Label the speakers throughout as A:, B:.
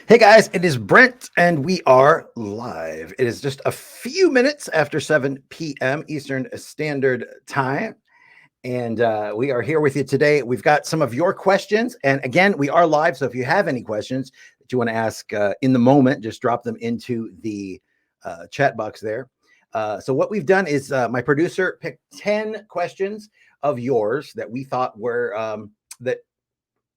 A: Hey guys, it is Brent and we are live. It is just a few minutes after 7 p.m. Eastern Standard Time. And we are here with you today. We've got some of your questions. And again, we are live. So if you have any questions that you want to ask in the moment, just drop them into the chat box there. So what we've done is my producer picked 10 questions of yours that we thought were that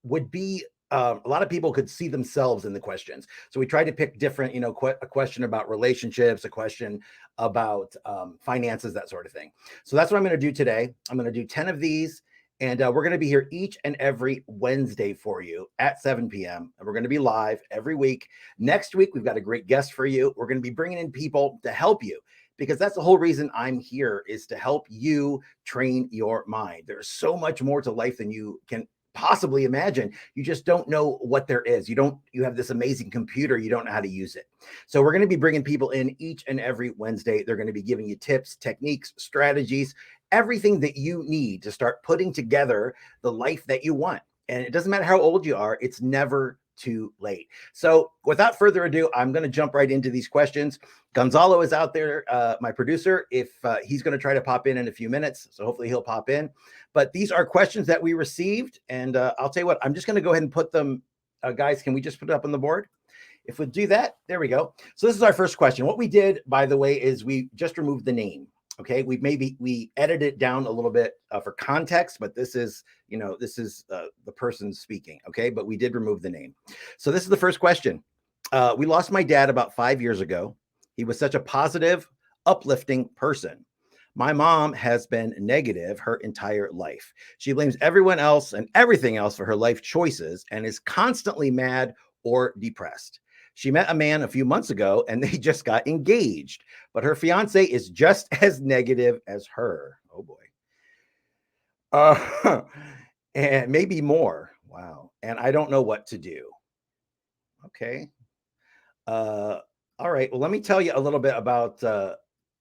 A: would be a lot of people could see themselves in the questions. So we tried to pick different, a question about relationships, a question about finances, that sort of thing. So that's what I'm going to do today. I'm going to do 10 of these. And we're going to be here each and every Wednesday for you at 7 p.m. And we're going to be live every week. Next week, we've got a great guest for you. We're going to be bringing in people to help you because that's the whole reason I'm here is to help you train your mind. There's so much more to life than you can possibly imagine. You just don't know what there is. You have this amazing computer, you don't know how to use it. So we're going to be bringing people in each and every Wednesday. They're going to be giving you tips, techniques, strategies, everything that you need to start putting together the life that you want. And it doesn't matter how old you are, it's never too late. So without further ado, I'm going to jump right into these questions. Gonzalo is out there, my producer. If he's going to try to pop in a few minutes, so hopefully he'll pop in. But these are questions that we received, and I'll tell you what, I'm just going to go ahead and put them. Guys, can we just put it up on the board? If we do that, there we go. So this is our first question. What we did, by the way, is we just removed the name. Okay, we edited it down a little bit for context, but this is the person speaking. Okay, but we did remove the name. So this is the first question. We lost my dad about 5 years ago. He was such a positive, uplifting person. My mom has been negative her entire life. She blames everyone else and everything else for her life choices and is constantly mad or depressed. She met a man a few months ago and they just got engaged, but her fiance is just as negative as her. Oh boy. Uh, and maybe more. Wow. And I don't know what to do. Okay. Uh, all right. Well, let me tell you a little bit about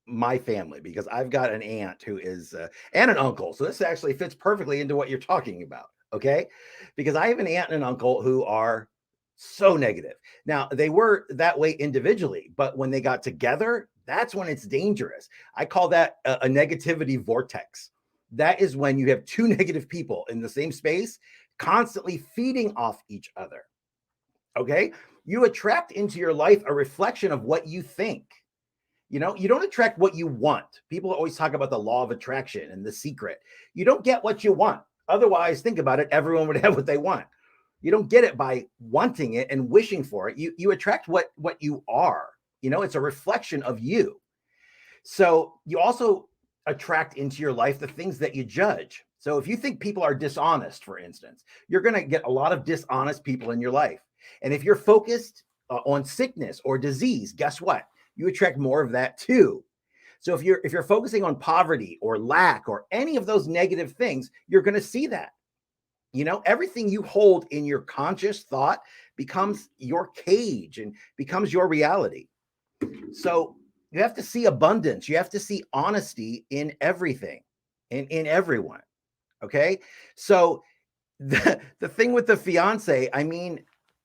A: my family because I've got an aunt who is and an uncle. So this actually fits perfectly into what you're talking about. Okay. Because I have an aunt and an uncle who are so negative. Now, they were that way individually, but when they got together, that's when it's dangerous. I call that a negativity vortex. That is when you have two negative people in the same space constantly feeding off each other. Okay. You attract into your life a reflection of what you think. You don't attract what you want. People always talk about the law of attraction and the secret. You don't get what you want. Otherwise, think about it, everyone would have what they want. You don't get it by wanting it and wishing for it. You attract what you are. It's a reflection of you. So you also attract into your life the things that you judge. So if you think people are dishonest, for instance, you're going to get a lot of dishonest people in your life. And if you're focused on sickness or disease, guess what? You attract more of that too. So if you're focusing on poverty or lack or any of those negative things, you're going to see that. Everything you hold in your conscious thought becomes your cage and becomes your reality. So you have to see abundance. You have to see honesty in everything, in everyone. Okay. So the thing with the fiance, I mean,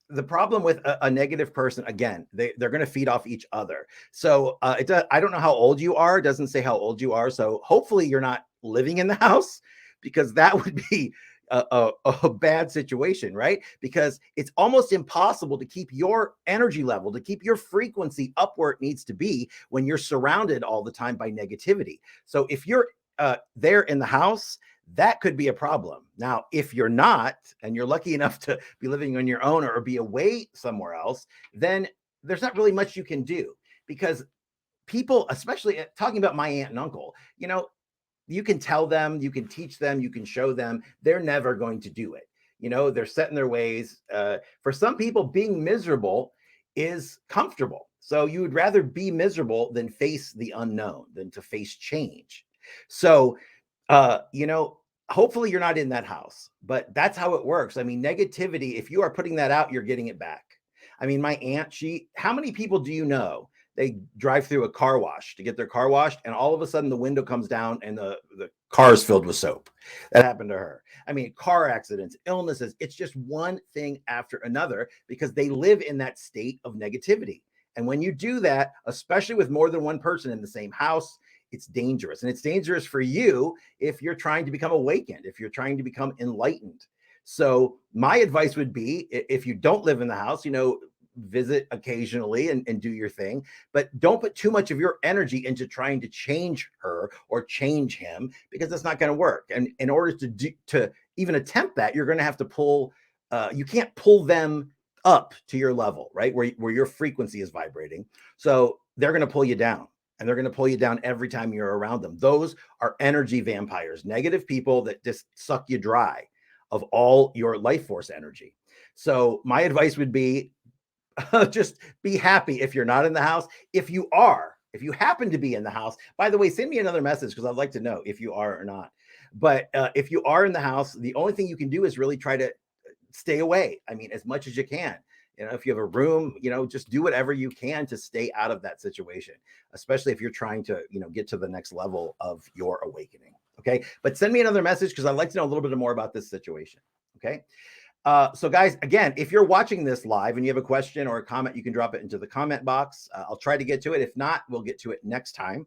A: the problem with a negative person, again, they're going to feed off each other. So I don't know how old you are. It doesn't say how old you are. So hopefully you're not living in the house because that would be a bad situation, right? Because it's almost impossible to keep your energy level, to keep your frequency up where it needs to be when you're surrounded all the time by negativity. So if you're there in the house, that could be a problem. Now, if you're not, and you're lucky enough to be living on your own or be away somewhere else, then there's not really much you can do because people, especially talking about my aunt and uncle, you can tell them, you can teach them, you can show them, they're never going to do it. They're set in their ways. For some people, being miserable is comfortable. So you would rather be miserable than face the unknown, than to face change. So, hopefully you're not in that house, but that's how it works. I mean, negativity, if you are putting that out, you're getting it back. I mean, my aunt, how many people do you know they drive through a car wash to get their car washed, and all of a sudden the window comes down and the car is filled with soap. That happened to her. I mean, car accidents, illnesses, it's just one thing after another because they live in that state of negativity. And when you do that, especially with more than one person in the same house, it's dangerous. And it's dangerous for you if you're trying to become awakened, if you're trying to become enlightened. So my advice would be, if you don't live in the house, visit occasionally and do your thing, but don't put too much of your energy into trying to change her or change him, because it's not going to work. And in order to even attempt that, you're going to have to pull, you can't pull them up to your level, right? Where your frequency is vibrating. So they're going to pull you down, and they're going to pull you down every time you're around them. Those are energy vampires, negative people that just suck you dry of all your life force energy. So my advice would be, just be happy if you're not in the house. If you happen to be in the house, by the way, send me another message, because I'd like to know if you are or not. But if you are in the house, the only thing you can do is really try to stay away. I mean, as much as you can. If you have a room, just do whatever you can to stay out of that situation, especially if you're trying to, get to the next level of your awakening. Okay. But send me another message, because I'd like to know a little bit more about this situation. Okay. So guys, again, if you're watching this live and you have a question or a comment, you can drop it into the comment box. I'll try to get to it. If not, we'll get to it next time.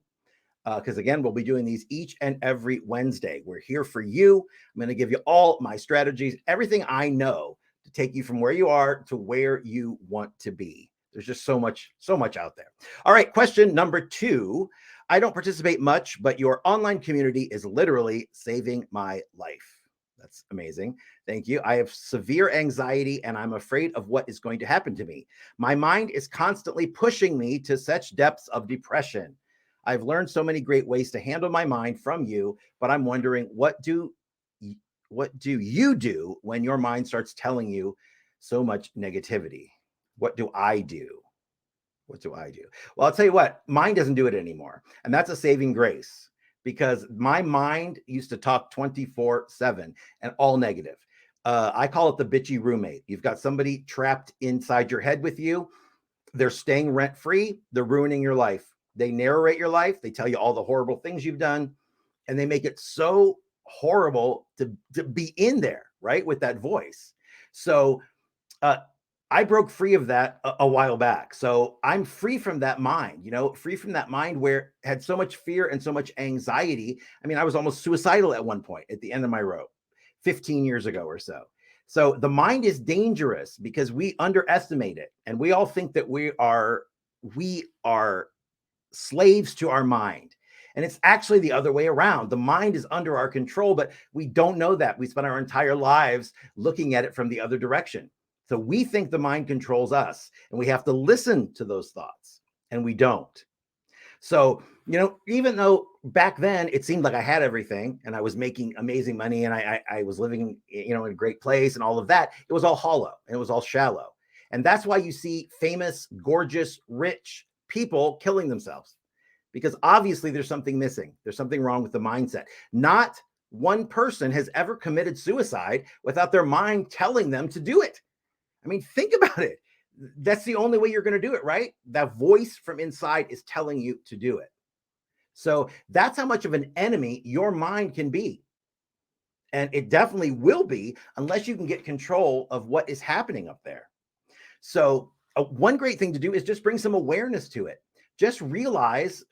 A: Because again, we'll be doing these each and every Wednesday. We're here for you. I'm going to give you all my strategies, everything I know to take you from where you are to where you want to be. There's just so much out there. All right. Question number 2. I don't participate much, but your online community is literally saving my life. That's amazing. Thank you. I have severe anxiety and I'm afraid of what is going to happen to me. My mind is constantly pushing me to such depths of depression. I've learned so many great ways to handle my mind from you, but I'm wondering, what do you do when your mind starts telling you so much negativity? What do I do? What do I do? Well, I'll tell you what, mine doesn't do it anymore. And that's a saving grace, because my mind used to talk 24/7 and all negative. I call it the bitchy roommate. You've got somebody trapped inside your head with you. They're staying rent free. They're ruining your life. They narrate your life. They tell you all the horrible things you've done, and they make it so horrible to be in there, right? With that voice. So I broke free of that a while back. So I'm free from that mind, free from that mind where it had so much fear and so much anxiety. I mean, I was almost suicidal at one point at the end of my rope 15 years ago or so. So the mind is dangerous because we underestimate it. And we all think that we are slaves to our mind. And it's actually the other way around. The mind is under our control, but we don't know that. We spend our entire lives looking at it from the other direction. So we think the mind controls us, and we have to listen to those thoughts, and we don't. So, even though back then it seemed like I had everything and I was making amazing money and I was living, in a great place and all of that, it was all hollow and it was all shallow. And that's why you see famous, gorgeous, rich people killing themselves, because obviously there's something missing. There's something wrong with the mindset. Not one person has ever committed suicide without their mind telling them to do it. I mean, think about it. That's the only way you're going to do it, right? That voice from inside is telling you to do it. So that's how much of an enemy your mind can be. And it definitely will be, unless you can get control of what is happening up there. So one great thing to do is just bring some awareness to it. Just realize,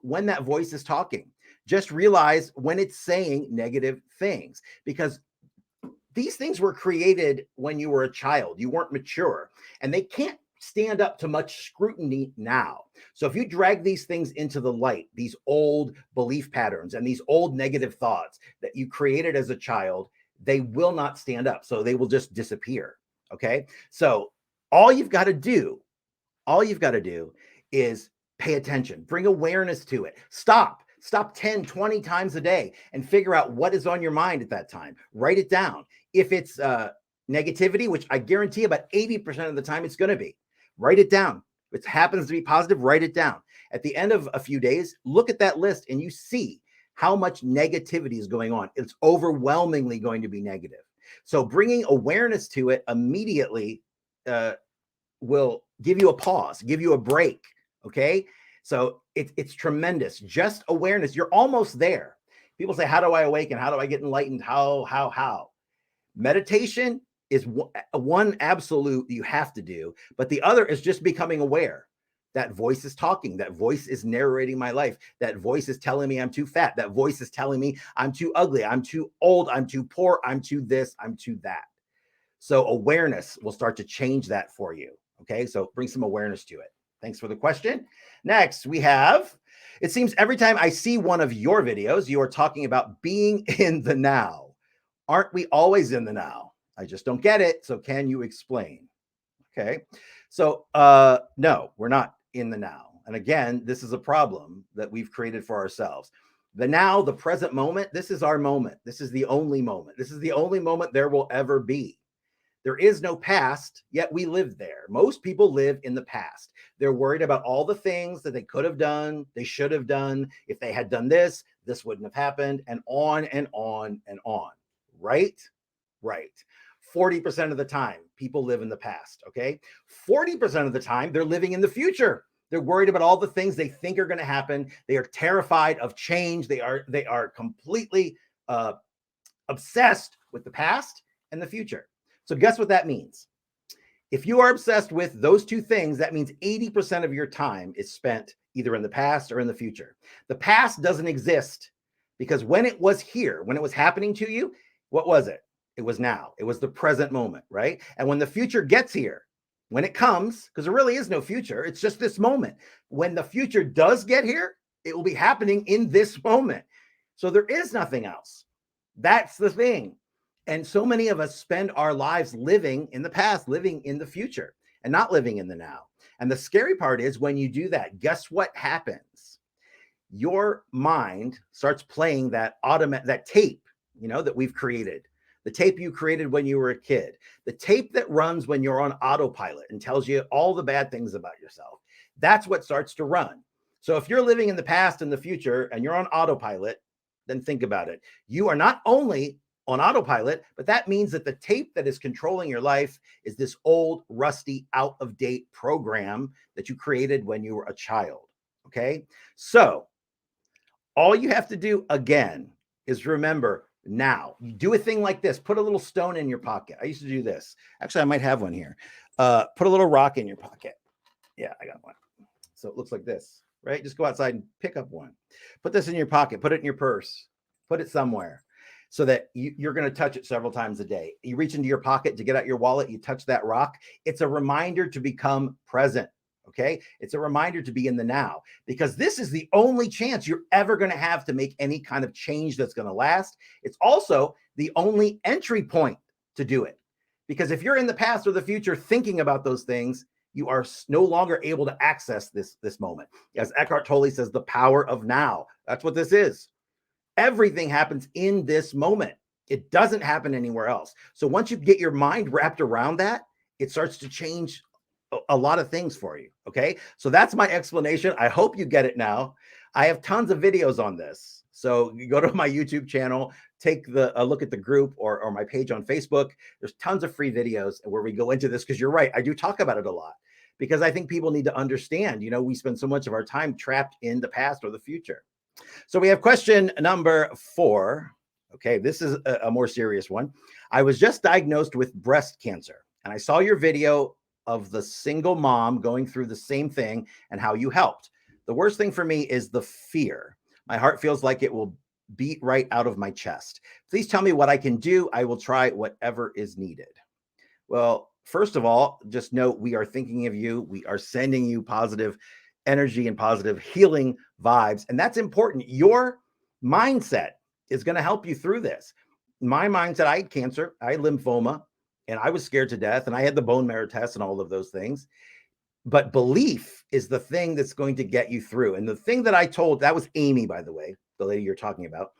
A: when that voice is talking. Just realize when it's saying negative things, because these things were created when you were a child. You weren't mature, and they can't stand up to much scrutiny now. So if you drag these things into the light, these old belief patterns and these old negative thoughts that you created as a child, they will not stand up. So they will just disappear. Okay. So all you've got to do is pay attention, bring awareness to it. Stop 10, 20 times a day and figure out what is on your mind at that time. Write it down. If it's negativity, which I guarantee about 80% of the time it's going to be, write it down. If it happens to be positive, write it down. At the end of a few days, look at that list and you see how much negativity is going on. It's overwhelmingly going to be negative. So bringing awareness to it immediately will give you a pause, give you a break. Okay. So it's tremendous. Just awareness. You're almost there. People say, how do I awaken? How do I get enlightened? How? Meditation is one absolute you have to do, but the other is just becoming aware. That voice is talking. That voice is narrating my life. That voice is telling me I'm too fat. That voice is telling me I'm too ugly. I'm too old. I'm too poor. I'm too this. I'm too that. So awareness will start to change that for you. Okay. So bring some awareness to it. Thanks for the question. Next, we have, it seems every time I see one of your videos, you are talking about being in the now. Aren't we always in the now? I just don't get it. So can you explain? Okay. So no, we're not in the now. And again, this is a problem that we've created for ourselves. The now, the present moment, this is our moment. This is the only moment. This is the only moment there will ever be. There is no past, yet we live there. Most people live in the past. They're worried about all the things that they could have done, they should have done. If they had done this, this wouldn't have happened, and on and on and on. Right? Right. 40% of the time, people live in the past. Okay. 40% of the time, they're living in the future. They're worried about all the things they think are going to happen. They are terrified of change. They are completely obsessed with the past and the future. So guess what that means? If you are obsessed with those two things, that means 80% of your time is spent either in the past or in the future. The past doesn't exist because when it was here, when it was happening to you, what was it? It was now. It was the present moment, right? And when the future gets here, when it comes, because there really is no future, it's just this moment. When the future does get here, it will be happening in this moment. So there is nothing else. That's the thing. And so many of us spend our lives living in the past, living in the future, and not living in the now. And the scary part is when you do that, guess what happens? Your mind starts playing that tape, that we've created. The tape you created when you were a kid, the tape that runs when you're on autopilot and tells you all the bad things about yourself. That's what starts to run. So if you're living in the past and the future and you're on autopilot, then think about it. You are not only on autopilot, but that means that the tape that is controlling your life is this old, rusty, out of date program that you created when you were a child. Okay. So all you have to do again is remember now. You do a thing like this, put a little stone in your pocket. I used to do this. Actually, I might have one here. Put a little rock in your pocket. Yeah, I got one. So it looks like this, right? Just go outside and pick up one. Put this in your pocket, put it in your purse, put it somewhere so that you're going to touch it several times a day. You reach into your pocket to get out your wallet, you touch that rock. It's a reminder to become present. Okay. It's a reminder to be in the now, because this is the only chance you're ever going to have to make any kind of change that's going to last. It's also the only entry point to do it. Because if you're in the past or the future thinking about those things, you are no longer able to access this moment. As Eckhart Tolle says, the power of now. That's what this is. Everything happens in this moment. It doesn't happen anywhere else. So once you get your mind wrapped around that, it starts to change a lot of things for you. Okay. So that's my explanation. I hope you get it now. I have tons of videos on this. So you go to my YouTube channel, take a look at the group or my page on Facebook. There's tons of free videos where we go into this, because you're right. I do talk about it a lot because I think people need to understand, we spend so much of our time trapped in the past or the future. So we have question number 4. Okay, this is a more serious one. I was just diagnosed with breast cancer, and I saw your video of the single mom going through the same thing and how you helped. The worst thing for me is the fear. My heart feels like it will beat right out of my chest. Please tell me what I can do. I will try whatever is needed. Well, first of all, just note we are thinking of you. We are sending you positive energy and positive healing vibes. And that's important. Your mindset is going to help you through this. My mindset, I had cancer, I had lymphoma, and I was scared to death, and I had the bone marrow test and all of those things. But belief is the thing that's going to get you through. And the thing that I told, that was Amy, by the way, the lady you're talking about.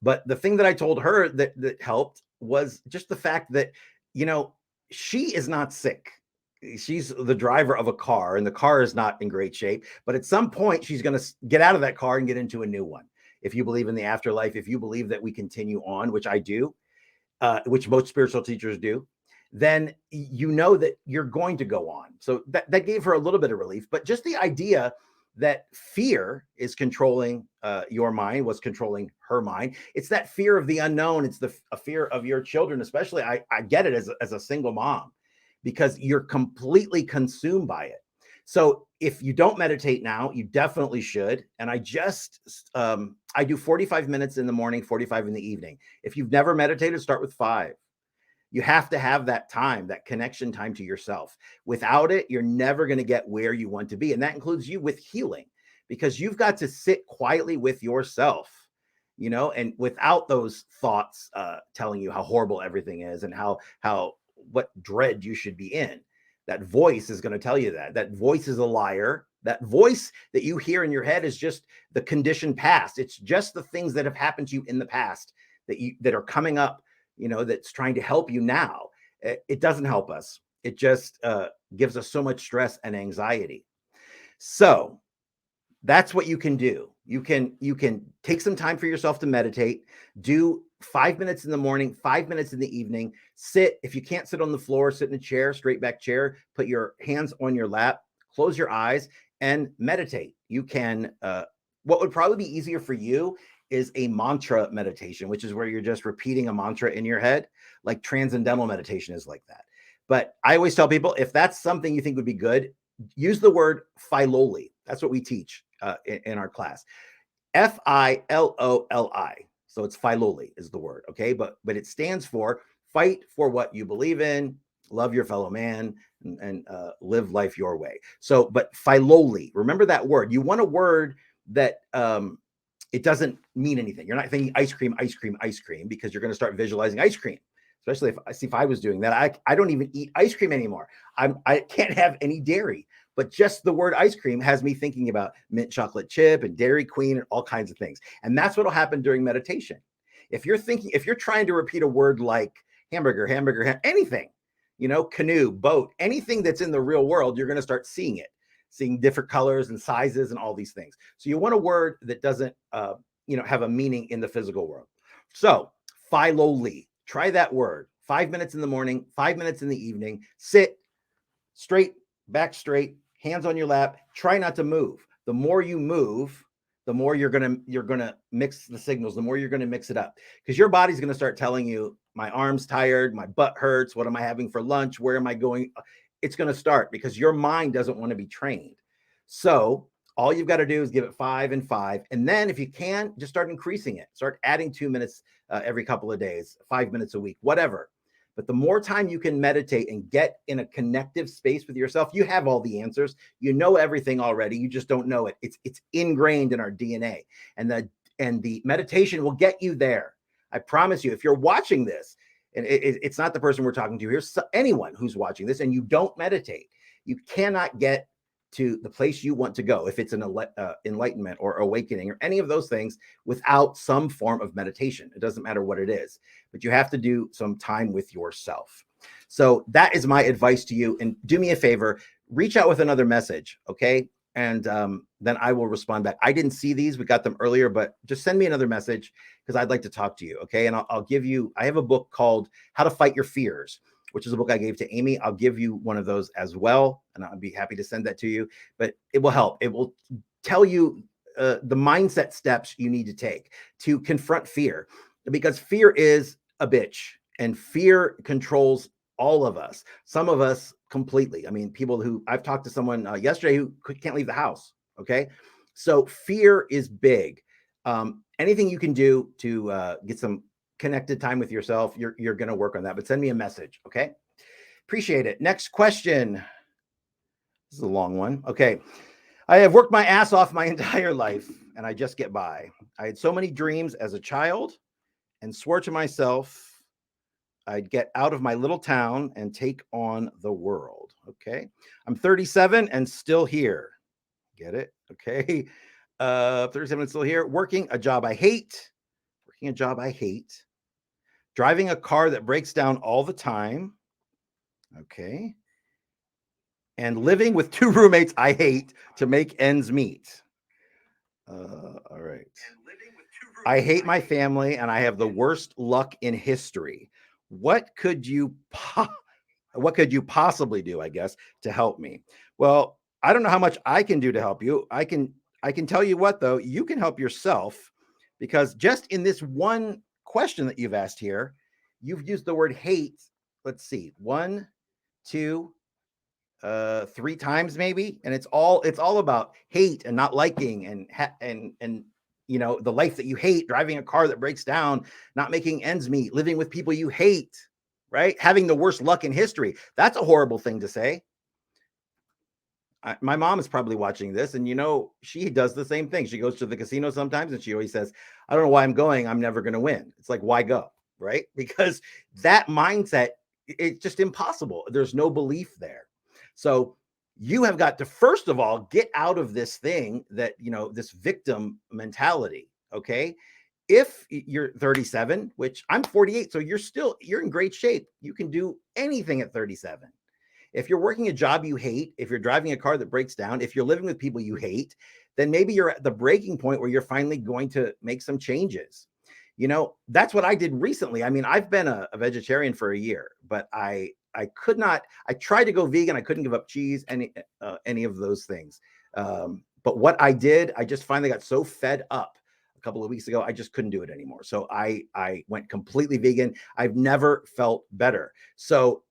A: But the thing that I told her that helped was just the fact that, she is not sick. She's the driver of a car, and the car is not in great shape. But at some point, she's going to get out of that car and get into a new one. If you believe in the afterlife, if you believe that we continue on, which I do, which most spiritual teachers do, then you know that you're going to go on. So that gave her a little bit of relief. But just the idea that fear is controlling your mind, was controlling her mind. It's that fear of the unknown. It's a fear of your children, especially. I get it as a single mom, because you're completely consumed by it. So if you don't meditate now, you definitely should. And I do 45 minutes in the morning, 45 in the evening. If you've never meditated, start with 5. You have to have that time, that connection time to yourself. Without it, you're never going to get where you want to be. And that includes you with healing, because you've got to sit quietly with yourself, and without those thoughts telling you how horrible everything is and what dread you should be in. That voice is going to tell you that voice is a liar. That voice that you hear in your head is just the conditioned past. It's just the things that have happened to you in the past that are coming up, that's trying to help you now. It doesn't help us. It just gives us so much stress and anxiety. So that's what you can do. You can take some time for yourself to meditate. Do 5 minutes in the morning, 5 minutes in the evening. Sit. If you can't sit on the floor, sit in a chair, straight back chair. Put your hands on your lap. Close your eyes and meditate. You can. What would probably be easier for you is a mantra meditation, which is where you're just repeating a mantra in your head. Like transcendental meditation is like that. But I always tell people, if that's something you think would be good, use the word philoli. That's what we teach in our class. Philoli. So it's philoli is the word. Okay. But it stands for fight for what you believe in, love your fellow man, and live life your way. So, but philoli, remember that word. You want a word that it doesn't mean anything. You're not thinking ice cream, ice cream, ice cream, because you're going to start visualizing ice cream. Especially if I was doing that. I don't even eat ice cream anymore. I can't have any dairy. But just the word ice cream has me thinking about mint chocolate chip and Dairy Queen and all kinds of things. And that's what will happen during meditation. If you're trying to repeat a word like hamburger, anything, canoe, boat, anything that's in the real world, you're going to start seeing different colors and sizes and all these things. So you want a word that doesn't, have a meaning in the physical world. So philoli, try that word. 5 minutes in the morning, 5 minutes in the evening. Sit straight, back straight, hands on your lap. Try not to move. The more you move, the more you're gonna mix the signals, the more you're gonna mix it up, because your body's gonna start telling you, my arm's tired, my butt hurts, what am I having for lunch, where am I going? It's gonna start because your mind doesn't want to be trained. So all you've got to do is give it 5 and 5, and then if you can, just start increasing it. Start adding 2 minutes every couple of days, 5 minutes a week, whatever. But the more time you can meditate and get in a connective space with yourself, you have all the answers. You know everything already. You just don't know it. It's ingrained in our DNA. And the meditation will get you there. I promise you, if you're watching this, and it's not the person we're talking to here, anyone who's watching this and you don't meditate, you cannot get to the place you want to go, if it's an enlightenment or awakening or any of those things, without some form of meditation. It doesn't matter what it is, but you have to do some time with yourself. So that is my advice to you. And do me a favor, reach out with another message, okay? And then I will respond back. I didn't see these, we got them earlier, but just send me another message because I'd like to talk to you, okay? And I'll give you, I have a book called How to Fight Your Fears, which is a book I gave to Amy. I'll give you one of those as well, and I'll be happy to send that to you. But it will help. It will tell you the mindset steps you need to take to confront fear, because fear is a bitch, and fear controls all of us. Some of us completely. I mean, people who I've talked to someone yesterday who can't leave the house. Okay, so fear is big. Anything you can do to get some connected time with yourself, you're going to work on that. But send me a message, okay? Appreciate it. Next question. This is a long one. Okay. I have worked my ass off my entire life and I just get by. I had so many dreams as a child and swore to myself I'd get out of my little town and take on the world. Okay. I'm 37 and still here. Get it? Okay. 37 and still here. Working a job I hate. Driving a car that breaks down all the time. Okay. And living with 2 roommates I hate to make ends meet. All right. I hate my family and I have the worst luck in history. What could you What could you possibly do, I guess, to help me? Well, I don't know how much I can do to help you. I can tell you what though, you can help yourself because just in this one question that you've asked here, you've used the word hate. Let's see. One, two, three times maybe, and it's all about hate and not liking and the life that you hate, driving a car that breaks down, not making ends meet, living with people you hate, right? Having the worst luck in history. That's a horrible thing to say. My mom is probably watching this, and she does the same thing. She goes to the casino sometimes, and she always says, "I don't know why I'm going. I'm never going to win." It's like, why go, right? Because that mindset, it's just impossible. There's no belief there. So you have got to first of all get out of this thing that this victim mentality. Okay, if you're 37, which I'm 48, so you're in great shape. You can do anything at 37. If you're working a job you hate, if you're driving a car that breaks down, if you're living with people you hate, then maybe you're at the breaking point where you're finally going to make some changes. That's what I did recently. I mean, I've been a vegetarian for a year, but I could not. I tried to go vegan. I couldn't give up cheese, any of those things. But what I did, I just finally got so fed up a couple of weeks ago. I just couldn't do it anymore. So I went completely vegan. I've never felt better. So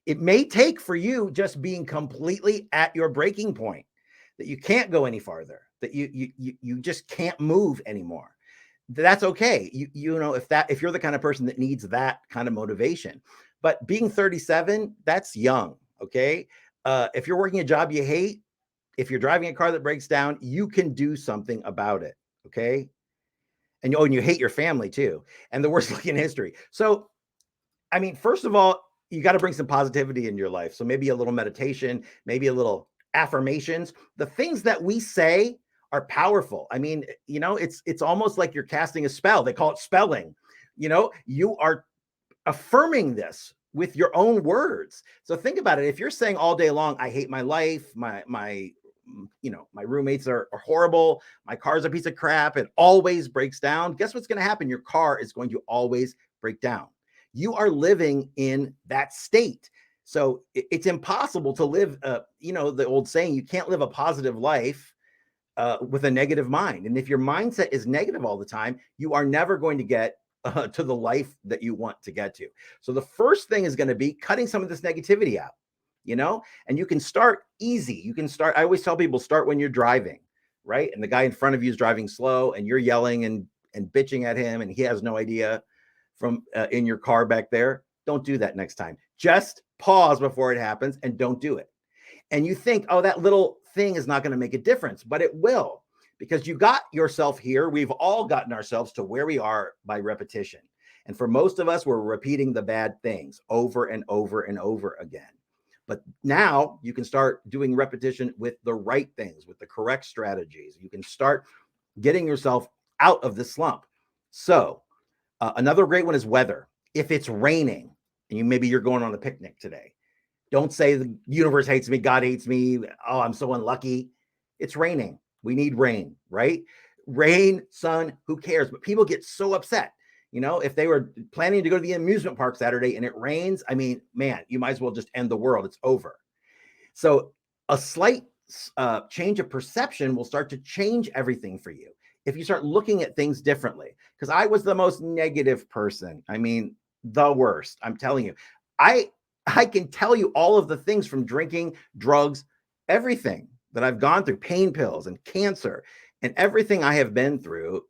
A: it may take for you just being completely at your breaking point, that you can't go any farther, that you just can't move anymore. That's okay. If you're the kind of person that needs that kind of motivation. But being 37, that's young. Okay. If you're working a job you hate, if you're driving a car that breaks down, you can do something about it. Okay. And you hate your family too, and the worst luck in history. So I mean, first of all, you got to bring some positivity in your life. So maybe a little meditation, maybe a little affirmations. The things that we say are powerful. I mean, it's almost like you're casting a spell. They call it spelling. You are affirming this with your own words. So think about it. If you're saying all day long, I hate my life, my roommates are horrible, my car's a piece of crap, it always breaks down. Guess what's going to happen? Your car is going to always break down. You are living in that state. So it's impossible to live, the old saying, you can't live a positive life with a negative mind. And if your mindset is negative all the time, you are never going to get to the life that you want to get to. So the first thing is going to be cutting some of this negativity out, and you can start easy. I always tell people, start when you're driving, right? And the guy in front of you is driving slow and you're yelling and bitching at him and he has no idea from in your car back there. Don't do that next time. Just pause before it happens and don't do it. And you think, oh, that little thing is not going to make a difference, but it will, because you got yourself here. We've all gotten ourselves to where we are by repetition. And for most of us, we're repeating the bad things over and over and over again. But now you can start doing repetition with the right things, with the correct strategies. You can start getting yourself out of the slump. So another great one is weather. If it's raining and maybe you're going on a picnic today, don't say the universe hates me, God hates me. Oh, I'm so unlucky. It's raining. We need rain, right? Rain, sun, who cares? But people get so upset. If they were planning to go to the amusement park Saturday and it rains, I mean, man, you might as well just end the world. It's over. So a slight change of perception will start to change everything for you. If you start looking at things differently, because I was the most negative person. I mean, the worst. I'm telling you, I can tell you all of the things, from drinking, drugs, everything that I've gone through, pain pills and cancer and everything I have been through.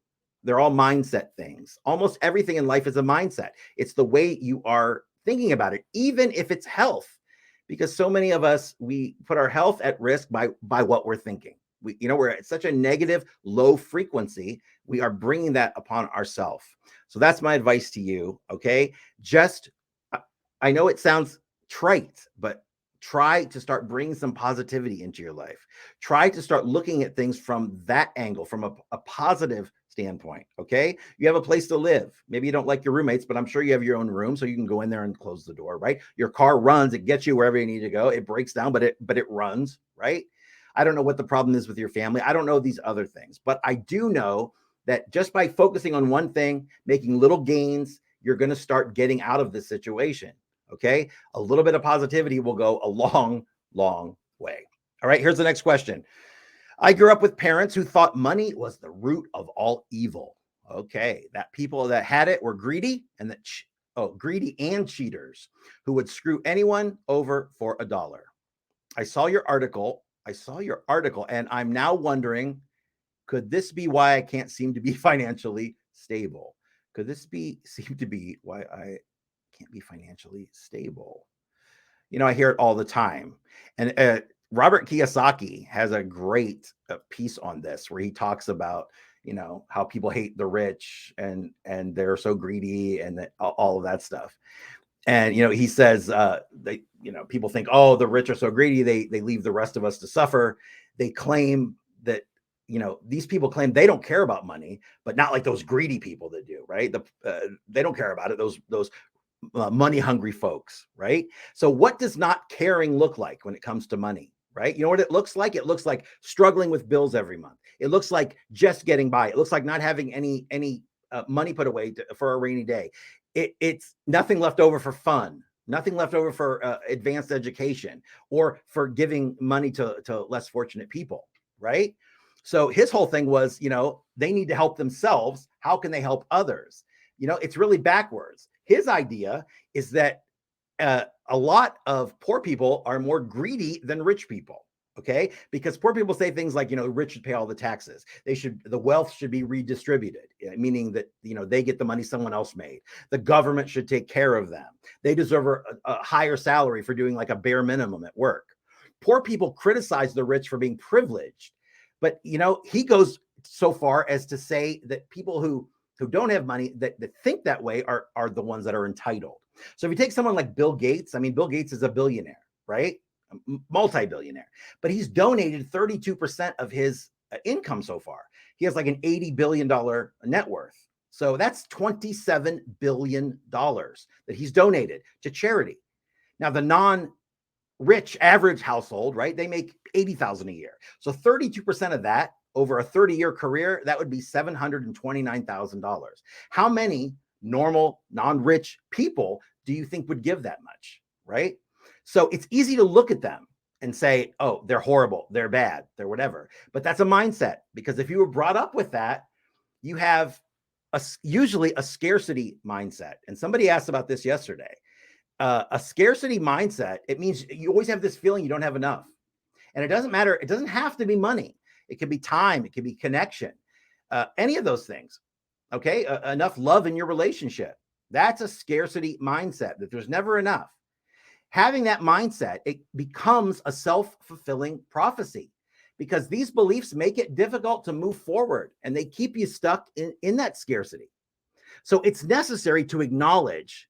A: They're all mindset things. Almost everything in life is a mindset. It's the way you are thinking about it, even if it's health, because so many of us, we put our health at risk by what we're thinking. We're at such a negative, low frequency. We are bringing that upon ourselves. So that's my advice to you. Okay. I know it sounds trite, but try to start bringing some positivity into your life. Try to start looking at things from that angle, from a positive standpoint. Okay. You have a place to live. Maybe you don't like your roommates, but I'm sure you have your own room, so you can go in there and close the door, right? Your car runs, it gets you wherever you need to go. It breaks down, but it runs, right? I don't know what the problem is with your family. I don't know these other things, but I do know that just by focusing on one thing, making little gains, you're going to start getting out of this situation. Okay. A little bit of positivity will go a long, long way. All right. Here's the next question. I grew up with parents who thought money was the root of all evil. Okay. That people that had it were greedy and greedy and cheaters who would screw anyone over for a dollar. I saw your article. And I'm now wondering, could this be why I can't seem to be financially stable? Could this be seem to be why I can't be financially stable? I hear it all the time. And Robert Kiyosaki has a great piece on this where he talks about, how people hate the rich and they're so greedy and all of that stuff. And he says people think, oh, the rich are so greedy, they leave the rest of us to suffer. They claim that these people claim they don't care about money, but not like those greedy people that do, right? They don't care about it. Those money hungry folks, right? So what does not caring look like when it comes to money, right? You know what it looks like? It looks like struggling with bills every month. It looks like just getting by. It looks like not having any money put away for a rainy day. It's nothing left over for fun, nothing left over for advanced education or for giving money to less fortunate people, right? So his whole thing was, they need to help themselves. How can they help others? It's really backwards. His idea is that a lot of poor people are more greedy than rich people. Okay, because poor people say things like, rich should pay all the taxes. The wealth should be redistributed, meaning that, they get the money someone else made. The government should take care of them. They deserve a higher salary for doing like a bare minimum at work. Poor people criticize the rich for being privileged, but he goes so far as to say that people who don't have money that think that way are the ones that are entitled. So if you take someone like Bill Gates, Bill Gates is a billionaire, right? Multi-billionaire, but he's donated 32% of his income so far. He has like an $80 billion net worth. So that's $27 billion that he's donated to charity. Now, the non-rich average household, right, they make $80,000 a year. So 32% of that over a 30-year career, that would be $729,000. How many normal, non-rich people do you think would give that much, right? So it's easy to look at them and say, oh, they're horrible, they're bad, they're whatever. But that's a mindset, because if you were brought up with that, you have usually a scarcity mindset. And somebody asked about this yesterday. A scarcity mindset, it means you always have this feeling you don't have enough. And it doesn't matter. It doesn't have to be money. It could be time. It could be connection. Any of those things. Okay. Enough love in your relationship. That's a scarcity mindset, that there's never enough. Having that mindset, it becomes a self-fulfilling prophecy, because these beliefs make it difficult to move forward and they keep you stuck in that scarcity. So it's necessary to acknowledge,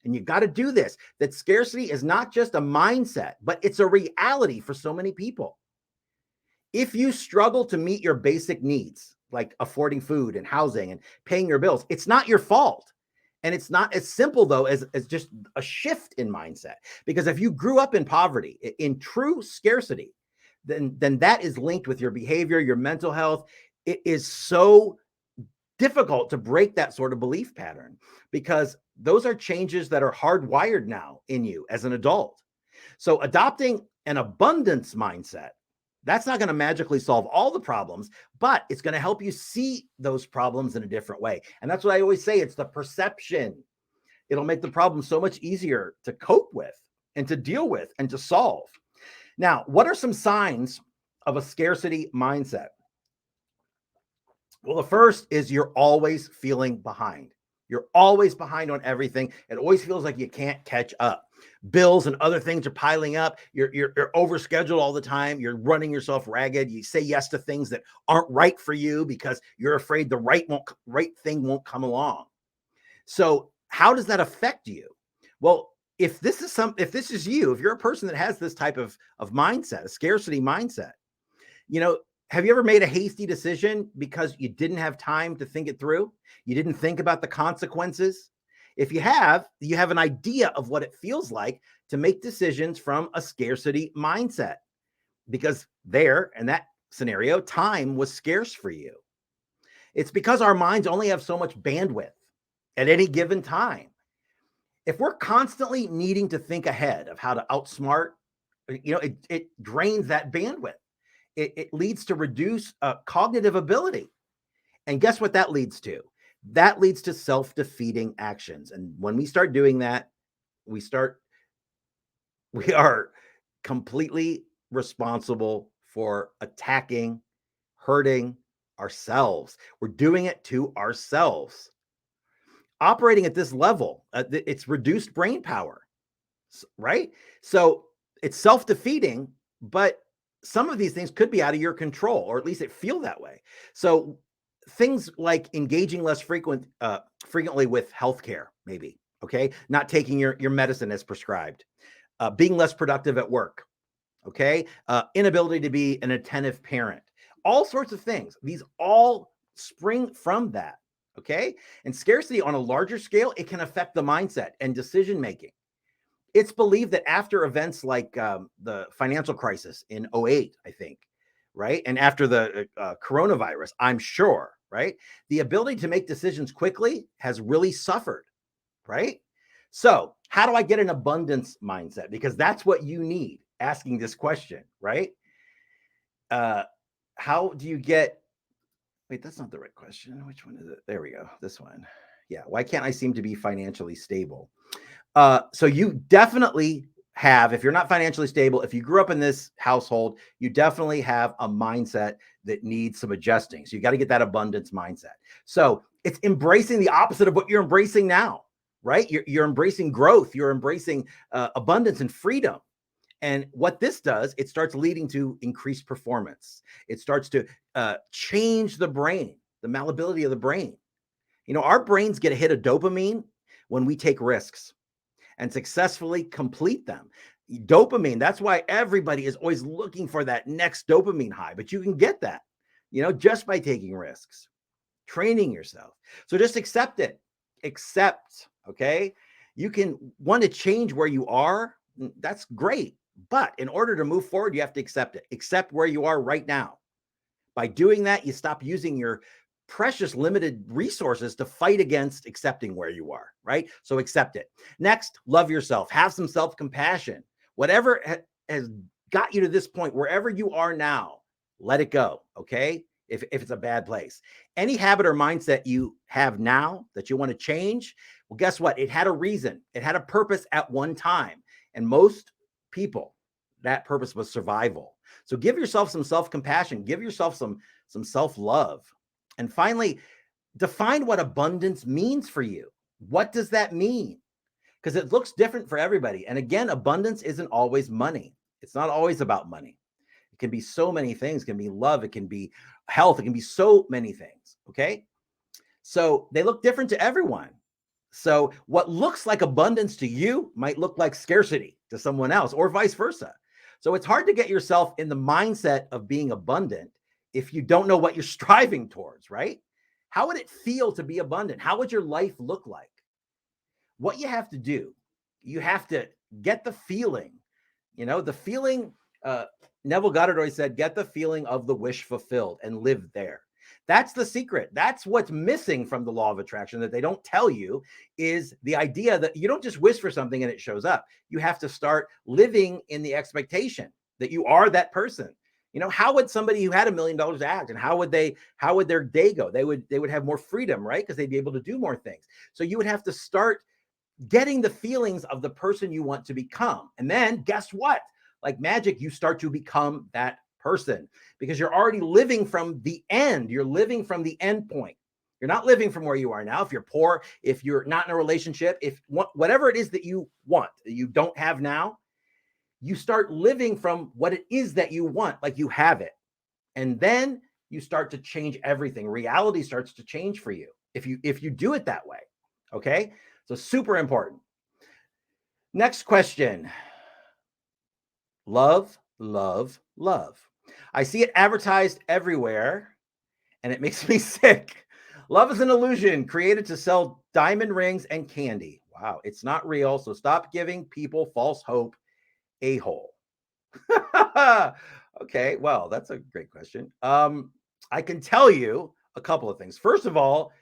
A: and you got to do this, that scarcity is not just a mindset, but it's a reality for so many people. If you struggle to meet your basic needs, like affording food and housing and paying your bills, it's not your fault. And it's not as simple, though, as just a shift in mindset. Because if you grew up in poverty, in true scarcity, then that is linked with your behavior, your mental health. It is so difficult to break that sort of belief pattern, because those are changes that are hardwired now in you as an adult. So adopting an abundance mindset, that's not going to magically solve all the problems, but it's going to help you see those problems in a different way. And that's what I always say. It's the perception. It'll make the problem so much easier to cope with and to deal with and to solve. Now, what are some signs of a scarcity mindset? Well, the first is you're always feeling behind. You're always behind on everything. It always feels like you can't catch up. Bills and other things are piling up. You're overscheduled all the time. You're running yourself ragged. You say yes to things that aren't right for you because you're afraid the right thing won't come along. So how does that affect you? Well, if this is you, if you're a person that has this type of mindset, a scarcity mindset, have you ever made a hasty decision because you didn't have time to think it through? You didn't think about the consequences? If you have an idea of what it feels like to make decisions from a scarcity mindset, because there, in that scenario, time was scarce for you. It's because our minds only have so much bandwidth at any given time. If we're constantly needing to think ahead of how to outsmart, it drains that bandwidth. It leads to reduced cognitive ability. And guess what that leads to? That leads to self-defeating actions. And when we start doing that, we start we are completely responsible for attacking, hurting ourselves. We're doing it to ourselves. Operating at this level, it's reduced brain power, right? So it's self-defeating, but some of these things could be out of your control, or at least it feel that way. So things like engaging less frequently with healthcare, maybe, okay, not taking your medicine as prescribed, being less productive at work, okay, inability to be an attentive parent, all sorts of things. These all spring from that, okay? And scarcity on a larger scale, it can affect the mindset and decision making. It's believed that after events like the financial crisis in '08, I think, right? And after the coronavirus, I'm sure, right? The ability to make decisions quickly has really suffered, right? So, how do I get an abundance mindset? Because that's what you need asking this question, right? Uh, how do you get, wait, that's not the right question. Which one is it? There we go. This one. Yeah. Why can't I seem to be financially stable? So you definitely have, if you're not financially stable, if you grew up in this household, you definitely have a mindset that needs some adjusting. So you got to get that abundance mindset. So it's embracing the opposite of what you're embracing now, right? You're embracing growth, you're embracing abundance and freedom. And what this does, it starts leading to increased performance. It starts to change the brain, the malleability of the brain. Our brains get a hit of dopamine when we take risks and successfully complete them. Dopamine, that's why everybody is always looking for that next dopamine high, but you can get that, just by taking risks, training yourself. So just accept it. Accept, okay? You can want to change where you are. That's great. But in order to move forward, you have to accept it. Accept where you are right now. By doing that, you stop using your precious limited resources to fight against accepting where you are, right? So accept it. Next, love yourself. Have some self-compassion. Whatever has got you to this point, wherever you are now, let it go, okay? If it's a bad place. Any habit or mindset you have now that you want to change, well, guess what? It had a reason. It had a purpose at one time. And most people, that purpose was survival. So give yourself some self-compassion. Give yourself some self-love. And finally, define what abundance means for you. What does that mean? Because it looks different for everybody. And again, abundance isn't always money. It's not always about money. It can be so many things. It can be love. It can be health. It can be so many things. Okay. So they look different to everyone. So what looks like abundance to you might look like scarcity to someone else, or vice versa. So it's hard to get yourself in the mindset of being abundant if you don't know what you're striving towards, right? How would it feel to be abundant? How would your life look like? What you have to do, you have to get the feeling, the feeling. Neville Goddard always said, get the feeling of the wish fulfilled and live there. That's the secret. That's what's missing from the law of attraction that they don't tell you, is the idea that you don't just wish for something and it shows up. You have to start living in the expectation that you are that person. How would somebody who had $1 million act, and how would their day go? They would have more freedom, right? Because they'd be able to do more things. So you would have to start getting the feelings of the person you want to become. And then guess what? Like magic, you start to become that person because you're already living from the end. You're living from the end point. You're not living from where you are now. If you're poor, if you're not in a relationship, if whatever it is that you want, that you don't have now, you start living from what it is that you want, like you have it. And then you start to change everything. Reality starts to change for you if you do it that way. Okay? So super important. Next question. Love, love, love. I see it advertised everywhere and it makes me sick. Love is an illusion created to sell diamond rings and candy. Wow, it's not real. So stop giving people false hope, a-hole. Okay, well, that's a great question. I can tell you a couple of things. First of all,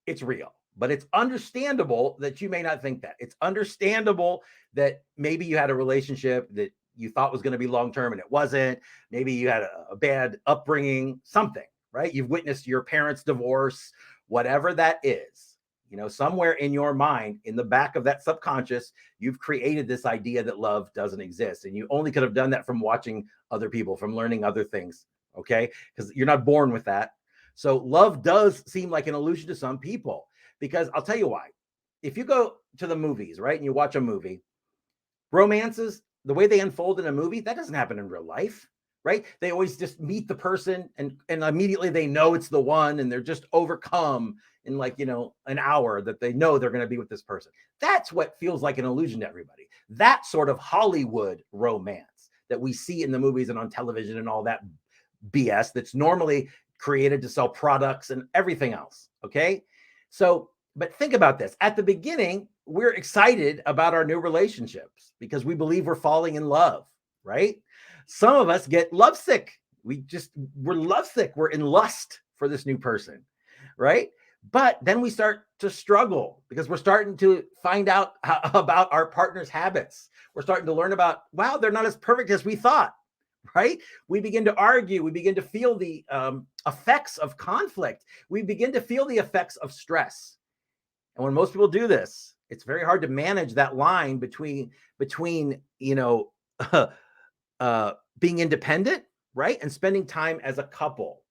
A: it's real. But it's understandable that you may not think that. It's understandable that maybe you had a relationship that you thought was going to be long term and it wasn't. Maybe you had a bad upbringing, something, right? You've witnessed your parents' divorce, whatever that is. Somewhere in your mind, in the back of that subconscious, you've created this idea that love doesn't exist. And you only could have done that from watching other people, from learning other things, okay? Because you're not born with that. So love does seem like an illusion to some people, because I'll tell you why. If you go to the movies, right, and you watch a movie, romances, the way they unfold in a movie, that doesn't happen in real life, right? They always just meet the person and immediately they know it's the one, and they're just overcome in an hour that they know they're going to be with this person. That's what feels like an illusion to everybody. That sort of Hollywood romance that we see in the movies and on television and all that BS that's normally created to sell products and everything else. Okay. So, but think about this. At the beginning, we're excited about our new relationships because we believe we're falling in love, right? Some of us get lovesick. We're lovesick. We're in lust for this new person, right? But then we start to struggle because we're starting to find out about our partner's habits. We're starting to learn about, wow, they're not as perfect as we thought, right? We begin to argue. We begin to feel the effects of conflict. We begin to feel the effects of stress. And when most people do this, it's very hard to manage that line between being independent, right, and spending time as a couple,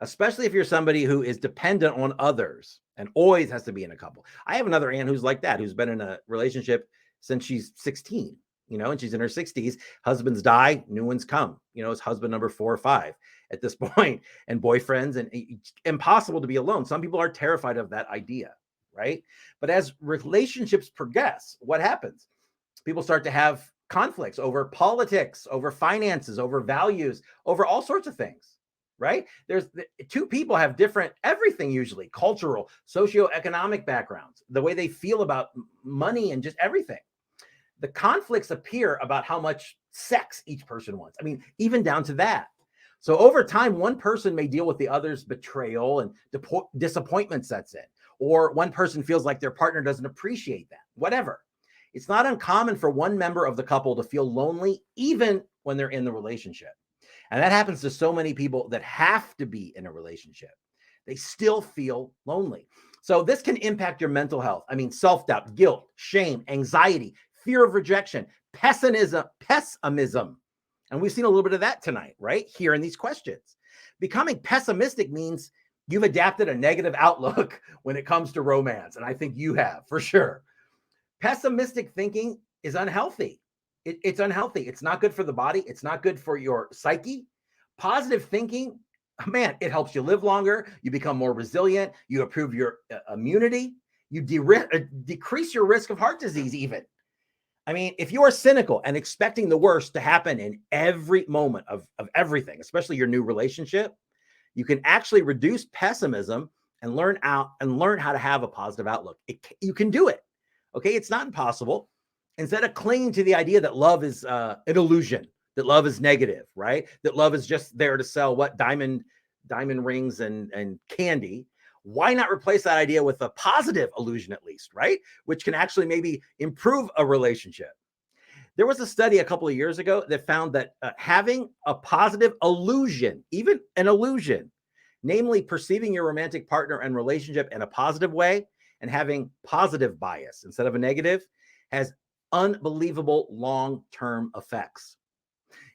A: especially if you're somebody who is dependent on others and always has to be in a couple. I have another aunt who's like that, who's been in a relationship since she's 16, and she's in her 60s. Husbands die, new ones come. It's husband number 4 or 5 at this point, and boyfriends, and it's impossible to be alone. Some people are terrified of that idea, right? But as relationships progress, what happens? People start to have conflicts over politics, over finances, over values, over all sorts of things, right? There's two people have different everything, usually cultural, socioeconomic backgrounds, the way they feel about money and just everything. The conflicts appear about how much sex each person wants. I mean, even down to that. So over time, one person may deal with the other's betrayal and disappointment sets in, or one person feels like their partner doesn't appreciate that, whatever. It's not uncommon for one member of the couple to feel lonely, even when they're in the relationship. And that happens to so many people that have to be in a relationship. They still feel lonely. So this can impact your mental health. I mean, self-doubt, guilt, shame, anxiety, fear of rejection, pessimism. And we've seen a little bit of that tonight, right? Here in these questions. Becoming pessimistic means you've adapted a negative outlook when it comes to romance. And I think you have, for sure. Pessimistic thinking is unhealthy. It's unhealthy. It's not good for the body. It's not good for your psyche. Positive thinking, man, it helps you live longer. You become more resilient. You improve your immunity. You decrease your risk of heart disease even. I mean, if you are cynical and expecting the worst to happen in every moment of everything, especially your new relationship, you can actually reduce pessimism and learn how to have a positive outlook. You can do it. Okay, it's not impossible. Instead of clinging to the idea that love is an illusion, that love is negative, right? That love is just there to sell diamond rings and candy. Why not replace that idea with a positive illusion at least, right? Which can actually maybe improve a relationship. There was a study a couple of years ago that found that having a positive illusion, even an illusion, namely perceiving your romantic partner and relationship in a positive way and having positive bias instead of a negative, has unbelievable long-term effects.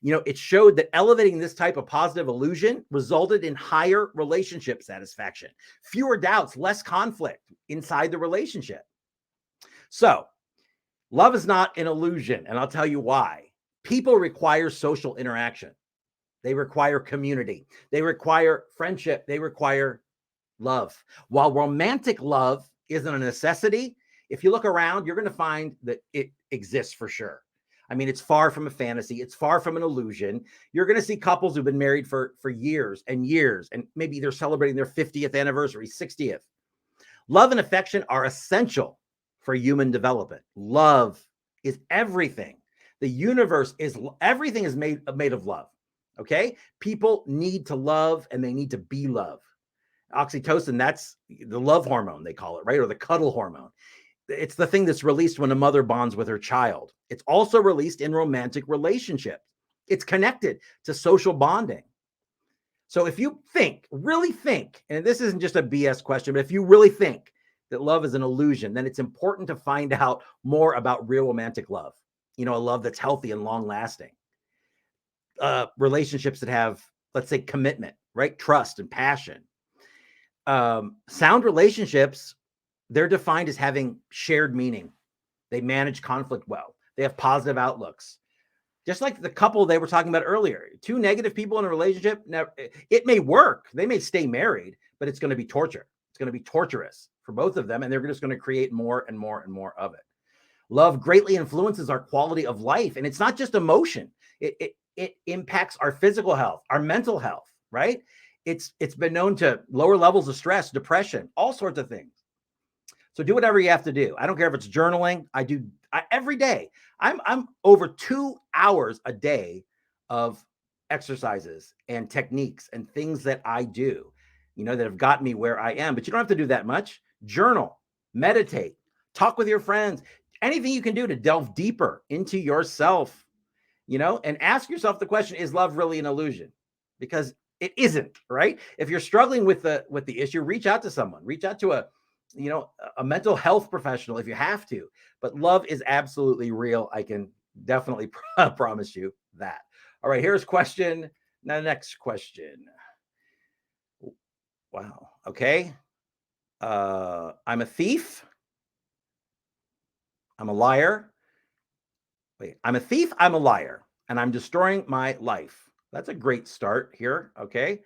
A: It showed that elevating this type of positive illusion resulted in higher relationship satisfaction, fewer doubts, less conflict inside the relationship. So, love is not an illusion, and I'll tell you why. People require social interaction. They require community. They require friendship. They require love. While romantic love isn't a necessity, if you look around, you're going to find that it exists for sure. I mean, it's far from a fantasy. It's far from an illusion. You're going to see couples who've been married for years and years, and maybe they're celebrating their 50th anniversary, 60th. Love and affection are essential for human development. Love is everything. The universe is everything is made of love. Okay? People need to love and they need to be loved. Oxytocin, that's the love hormone, they call it, right? Or the cuddle hormone. It's the thing that's released when a mother bonds with her child. It's also released in romantic relationships. It's connected to social bonding. So if you think, really think, and this isn't just a BS question, but if you really think that love is an illusion, then it's important to find out more about real romantic love. A love that's healthy and long lasting. Relationships that have, let's say, commitment, right? Trust and passion. Sound relationships, they're defined as having shared meaning. They manage conflict well. They have positive outlooks. Just like the couple they were talking about earlier, two negative people in a relationship, it may work. They may stay married, but it's going to be torture. It's going to be torturous for both of them, and they're just going to create more and more and more of it. Love greatly influences our quality of life, and it's not just emotion. It impacts our physical health, our mental health, right? It's been known to lower levels of stress, depression, all sorts of things. So do whatever you have to do. I don't care if it's journaling. Every day. I'm over 2 hours a day of exercises and techniques and things that I do, that have gotten me where I am. But you don't have to do that much. Journal, meditate, talk with your friends, anything you can do to delve deeper into yourself, and ask yourself the question, is love really an illusion? Because it isn't, right? If you're struggling with the issue, reach out to someone, reach out to a mental health professional if you have to, but love is absolutely real. I can definitely promise you that. All right, here's question. Now, next question. Wow. Okay. I'm a thief. I'm a liar. Wait, I'm a thief. I'm a liar, and I'm destroying my life. That's a great start here. Okay.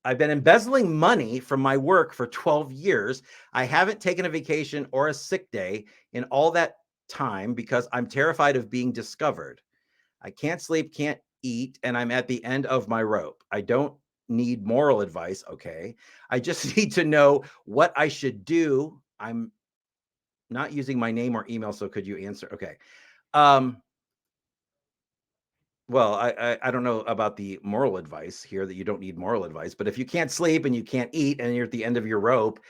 A: I've been embezzling money from my work for 12 years. I haven't taken a vacation or a sick day in all that time because I'm terrified of being discovered. I can't sleep, can't eat, and I'm at the end of my rope. I don't need moral advice, okay? I just need to know what I should do. I'm not using my name or email, so could you answer? Okay. Well, I don't know about the moral advice here, that you don't need moral advice, but if you can't sleep and you can't eat and you're at the end of your rope,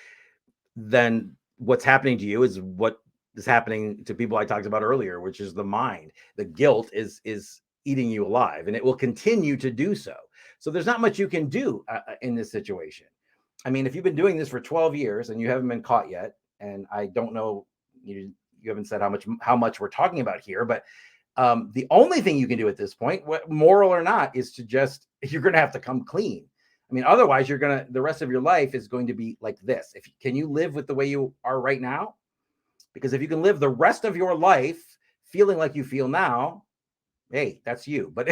A: then what's happening to you is what is happening to people I talked about earlier, which is the mind. The guilt is eating you alive, and it will continue to do so. So there's not much you can do in this situation. I mean, if you've been doing this for 12 years and you haven't been caught yet, and I don't know, you haven't said how much we're talking about here, but the only thing you can do at this point, moral or not, is to you're going to have to come clean. I mean, otherwise the rest of your life is going to be like this. Can you live with the way you are right now? Because if you can live the rest of your life feeling like you feel now, hey, that's you. But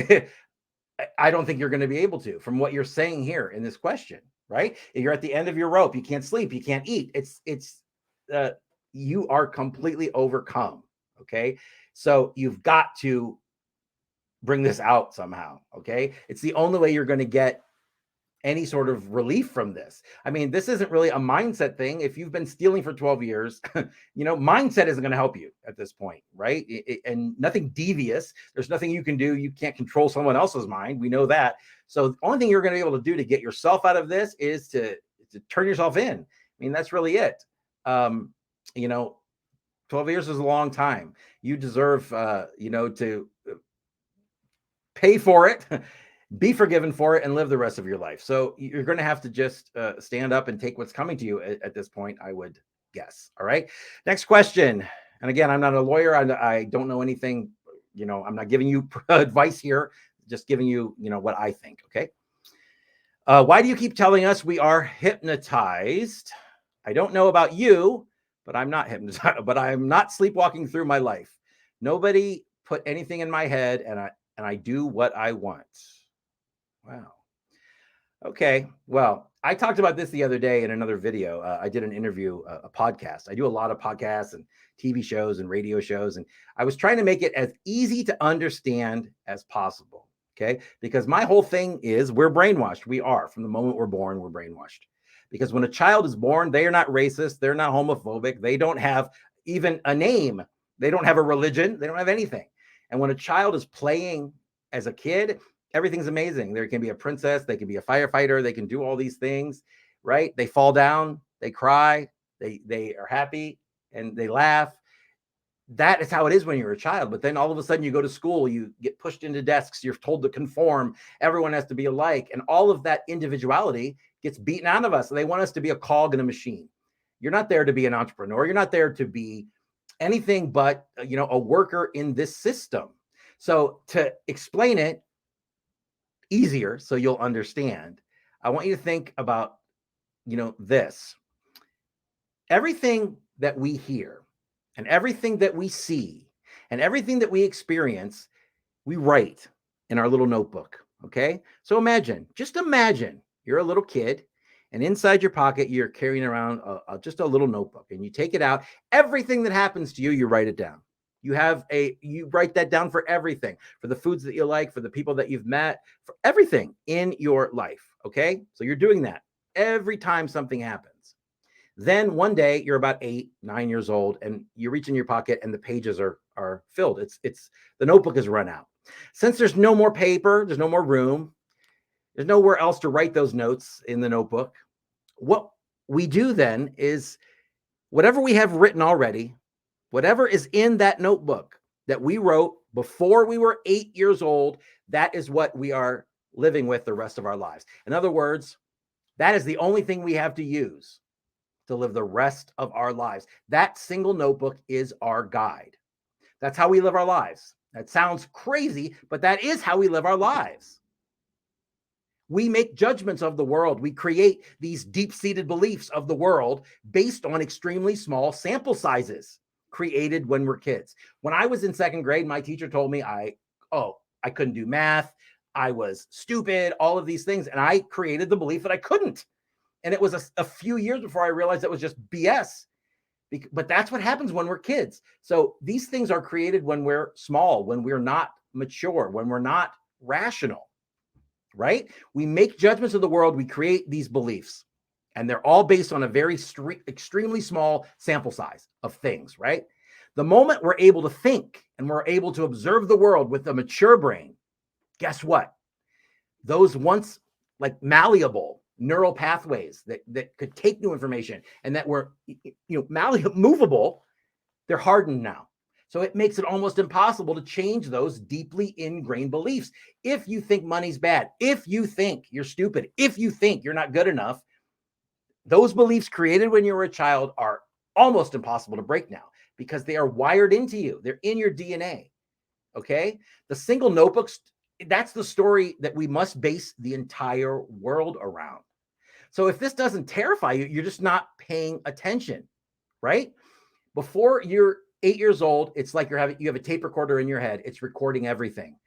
A: I don't think you're going to be able to, from what you're saying here in this question, right? If you're at the end of your rope, you can't sleep, you can't eat. You are completely overcome. Okay. So you've got to bring this out somehow. Okay. It's the only way you're going to get any sort of relief from this. I mean, this isn't really a mindset thing. If you've been stealing for 12 years, mindset isn't going to help you at this point, right? And nothing devious. There's nothing you can do. You can't control someone else's mind. We know that. So the only thing you're going to be able to do to get yourself out of this is to turn yourself in. I mean, that's really it. 12 years is a long time. You deserve, to pay for it, be forgiven for it, and live the rest of your life. So you're going to have to just stand up and take what's coming to you at this point, I would guess. All right. Next question. And again, I'm not a lawyer. I don't know anything. I'm not giving you advice here, just giving you, what I think. Okay. Why do you keep telling us we are hypnotized? I don't know about you, but I'm not hypnotized, but I'm not sleepwalking through my life. Nobody put anything in my head, and I do what I want. Wow. Okay. Well, I talked about this the other day in another video. I did an interview, a podcast. I do a lot of podcasts and TV shows and radio shows, and I was trying to make it as easy to understand as possible. Okay. Because my whole thing is we're brainwashed. We are. From the moment we're born, we're brainwashed. Because when a child is born, they are not racist. They're not homophobic. They don't have even a name. They don't have a religion. They don't have anything. And when a child is playing as a kid, everything's amazing. There can be a princess, they can be a firefighter, they can do all these things, right? They fall down, they cry, they are happy, and they laugh. That is how it is when you're a child. But then all of a sudden you go to school, you get pushed into desks, you're told to conform, everyone has to be alike, and all of that individuality gets beaten out of us. They want us to be a cog in a machine. You're not there to be an entrepreneur. You're not there to be anything but, a worker in this system. So to explain it easier so you'll understand, I want you to think about, this. Everything that we hear and everything that we see and everything that we experience, we write in our little notebook. Okay. So just imagine you're a little kid, and inside your pocket, you're carrying around just a little notebook, and you take it out. Everything that happens to you, you write it down. You write that down for everything, for the foods that you like, for the people that you've met, for everything in your life. Okay. So you're doing that every time something happens. Then one day you're about 8, 9 years old, and you reach in your pocket and the pages are filled. It's the notebook is run out. Since there's no more paper, there's no more room, there's nowhere else to write those notes in the notebook. What we do then is whatever we have written already, whatever is in that notebook that we wrote before we were 8 years old, that is what we are living with the rest of our lives. In other words, that is the only thing we have to use to live the rest of our lives. That single notebook is our guide. That's how we live our lives. That sounds crazy, but that is how we live our lives. We make judgments of the world. We create these deep-seated beliefs of the world based on extremely small sample sizes created when we're kids. When I was in second grade, my teacher told me I couldn't do math. I was stupid, all of these things. And I created the belief that I couldn't. And it was a few years before I realized that was just BS. But that's what happens when we're kids. So these things are created when we're small, when we're not mature, when we're not rational, right? We make judgments of the world. We create these beliefs, and they're all based on a very extremely small sample size of things, right? The moment we're able to think and we're able to observe the world with a mature brain, guess what? Those once like malleable neural pathways that could take new information and that were movable, they're hardened now. So it makes it almost impossible to change those deeply ingrained beliefs. If you think money's bad, if you think you're stupid, if you think you're not good enough, those beliefs created when you were a child are almost impossible to break now because they are wired into you. They're in your DNA. Okay? The single notebooks, that's the story that we must base the entire world around. So if this doesn't terrify you, you're just not paying attention, right? Before you're 8 years old, it's like you have a tape recorder in your head. It's recording everything.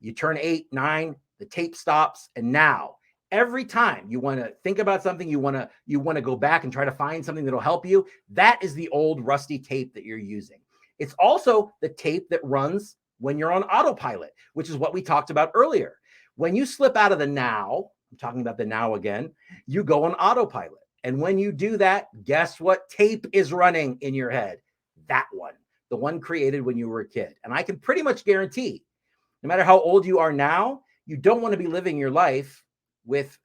A: You turn 8, 9, the tape stops, and now every time you want to think about something, you want to go back and try to find something that'll help you. That is the old rusty tape that you're using. It's also the tape that runs when you're on autopilot, which is what we talked about earlier. When you slip out of the now, I'm talking about the now again, you go on autopilot. And when you do that, guess what tape is running in your head? That one, the one created when you were a kid. And I can pretty much guarantee, no matter how old you are now, you don't want to be living your life with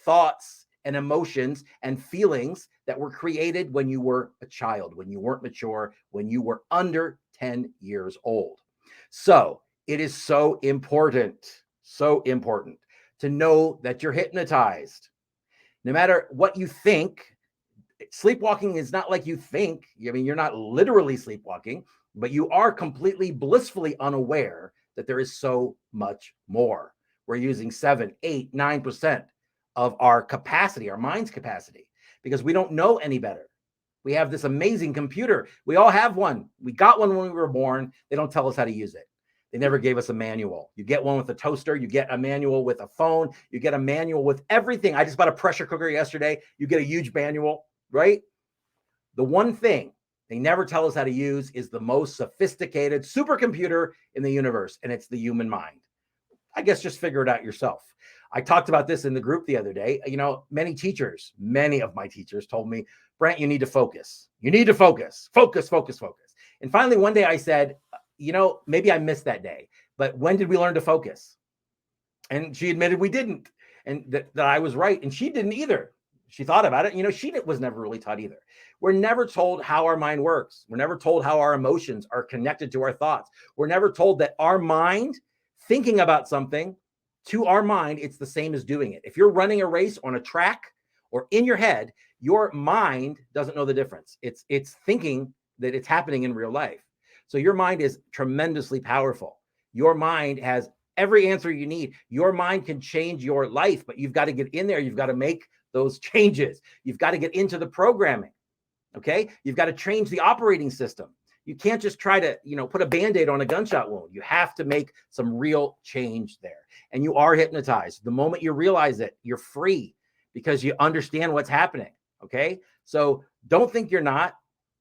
A: thoughts and emotions and feelings that were created when you were a child, when you weren't mature, when you were under 10 years old. So it is so important to know that you're hypnotized. No matter what you think, sleepwalking is not like you think. I mean, you're not literally sleepwalking, but you are completely blissfully unaware that there is so much more. We're using 7, 8, 9% of our capacity, our mind's capacity, because we don't know any better. We have this amazing computer. We all have one. We got one when we were born. They don't tell us how to use it. They never gave us a manual. You get one with a toaster. You get a manual with a phone. You get a manual with everything. I just bought a pressure cooker yesterday. You get a huge manual, right? The one thing they never tell us how to use is the most sophisticated supercomputer in the universe, and it's the human mind. I guess just figure it out yourself. I talked about this in the group the other day. Many of my teachers told me, Brent, you need to focus. You need to focus. Focus. And finally, one day I said, maybe I missed that day, but when did we learn to focus? And she admitted we didn't, and that I was right. And she didn't either. She thought about it. She was never really taught either. We're never told how our mind works. We're never told how our emotions are connected to our thoughts. We're never told that our mind thinking about something, to our mind, it's the same as doing it. If you're running a race on a track or in your head, your mind doesn't know the difference. It's thinking that it's happening in real life. So your mind is tremendously powerful. Your mind has every answer you need. Your mind can change your life, but you've got to get in there. You've got to make those changes. You've got to get into the programming. Okay. You've got to change the operating system. You can't just try to, put a Band-Aid on a gunshot wound. You have to make some real change there. And you are hypnotized. The moment you realize it, you're free because you understand what's happening. Okay. So don't think you're not.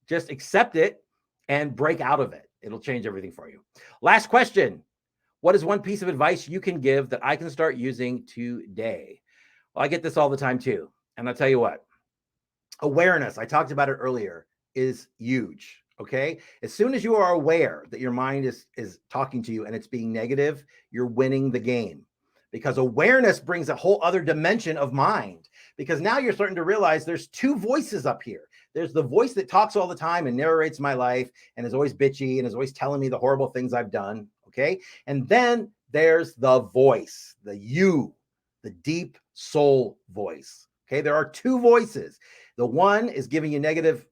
A: Just accept it and break out of it. It'll change everything for you. Last question. What is one piece of advice you can give that I can start using today? Well, I get this all the time too. And I'll tell you what, awareness, I talked about it earlier, is huge. Okay. As soon as you are aware that your mind is talking to you and it's being negative, you're winning the game, because awareness brings a whole other dimension of mind, because now you're starting to realize there's two voices up here. There's the voice that talks all the time and narrates my life and is always bitchy and is always telling me the horrible things I've done. Okay. And then there's the voice, the you, the deep soul voice. Okay. There are two voices. The one is giving you negative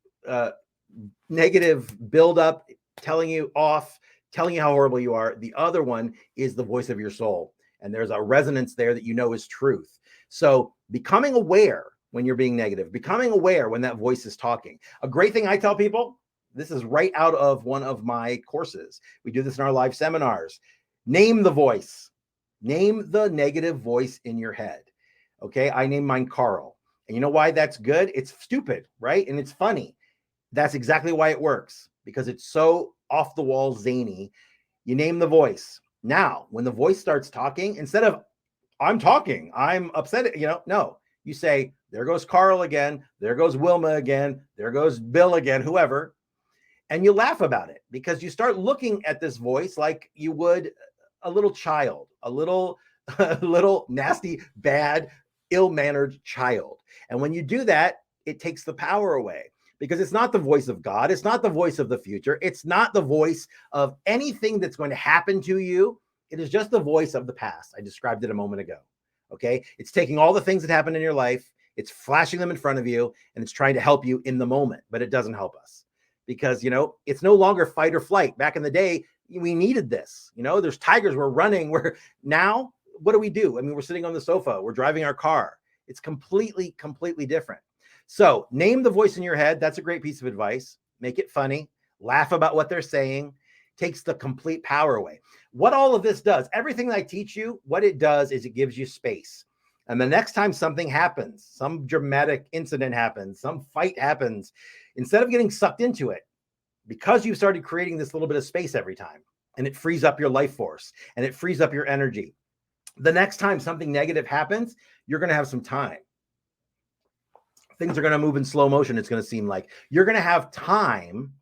A: buildup, telling you off, telling you how horrible you are. The other one is the voice of your soul. And there's a resonance there that is truth. So becoming aware when you're being negative, becoming aware when that voice is talking. A great thing I tell people, this is right out of one of my courses. We do this in our live seminars. Name the voice. Name the negative voice in your head. Okay, I named mine Carl. And you know why that's good? It's stupid, right? And it's funny. That's exactly why it works, because it's so off the wall zany. You name the voice. Now, when the voice starts talking, instead of I'm talking, I'm upset, no, you say, there goes Carl again. There goes Wilma again. There goes Bill again, whoever. And you laugh about it, because you start looking at this voice like you would a little child, a little nasty, bad, ill-mannered child. And when you do that, it takes the power away, because it's not the voice of God. It's not the voice of the future. It's not the voice of anything that's going to happen to you. It is just the voice of the past. I described it a moment ago. Okay. It's taking all the things that happened in your life, it's flashing them in front of you, and it's trying to help you in the moment, but it doesn't help us, because, it's no longer fight or flight. Back in the day, we needed this. There's tigers, we're running. Now, what do? I mean, we're sitting on the sofa, we're driving our car. It's completely different. So name the voice in your head. That's a great piece of advice. Make it funny. Laugh about what they're saying. Takes the complete power away. What all of this does, everything that I teach you, what it does is it gives you space. And the next time something happens, some dramatic incident happens, some fight happens, instead of getting sucked into it, because you've started creating this little bit of space every time, and it frees up your life force and it frees up your energy. The next time something negative happens, you're going to have some time. Things are going to move in slow motion. It's going to seem like you're going to have time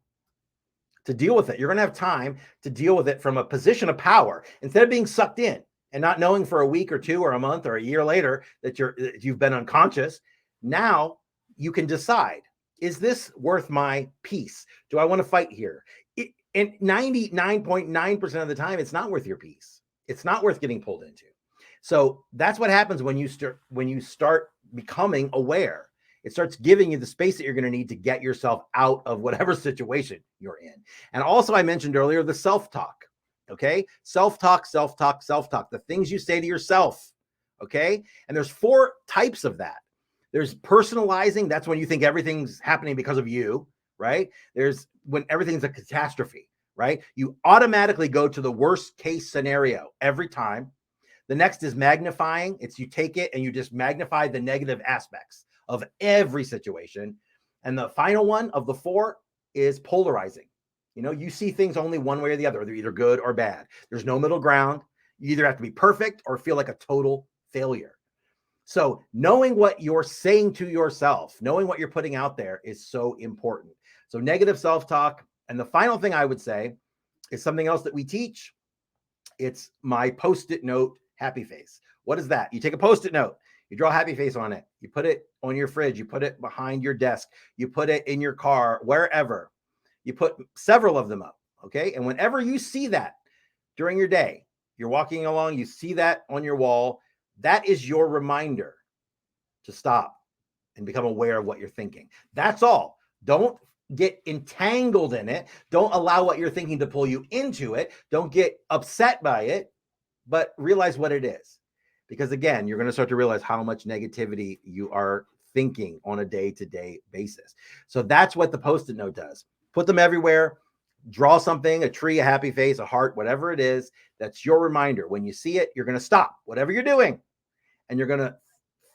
A: to deal with it. You're going to have time to deal with it from a position of power, instead of being sucked in and not knowing for a week or two or a month or a year later that you've been unconscious. Now you can decide, is this worth my peace? Do I want to fight here? And 99.9% of the time, it's not worth your peace. It's not worth getting pulled into. So that's what happens when you start becoming aware. It starts giving you the space that you're going to need to get yourself out of whatever situation you're in. And also, I mentioned earlier, the self-talk. Okay. Self-talk. The things you say to yourself. Okay. And there's 4 types of that. There's personalizing. That's when you think everything's happening because of you, right? There's when everything's a catastrophe, right? You automatically go to the worst case scenario every time. The next is magnifying. It's you take it and you just magnify the negative aspects of every situation. And the final one of the 4 is polarizing. You see things only one way or the other. They're either good or bad. There's no middle ground. You either have to be perfect or feel like a total failure. So knowing what you're saying to yourself, knowing what you're putting out there is so important. So negative self-talk. And the final thing I would say is something else that we teach. It's my Post-it note happy face. What is that? You take a Post-it note, you draw a happy face on it, you put it on your fridge, you put it behind your desk, you put it in your car, wherever. You put several of them up, okay? And whenever you see that during your day, you're walking along, you see that on your wall, that is your reminder to stop and become aware of what you're thinking. That's all. Don't get entangled in it. Don't allow what you're thinking to pull you into it. Don't get upset by it, but realize what it is. Because again, you're going to start to realize how much negativity you are thinking on a day-to-day basis. So that's what the Post-it note does. Put them everywhere. Draw something, a tree, a happy face, a heart, whatever it is. That's your reminder. When you see it, you're going to stop whatever you're doing, and you're going to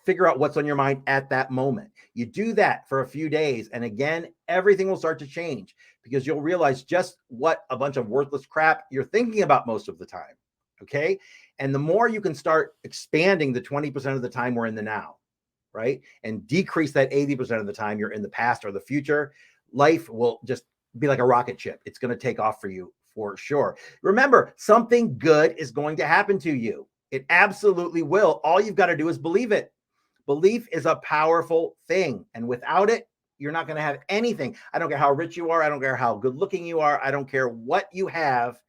A: figure out what's on your mind at that moment. You do that for a few days, and again, everything will start to change, because you'll realize just what a bunch of worthless crap you're thinking about most of the time. Okay. And the more you can start expanding the 20% of the time we're in the now, right? And decrease that 80% of the time you're in the past or the future, life will just be like a rocket ship. It's going to take off for you for sure. Remember, something good is going to happen to you. It absolutely will. All you've got to do is believe it. Belief is a powerful thing. And without it, you're not going to have anything. I don't care how rich you are. I don't care how good looking you are. I don't care what you have.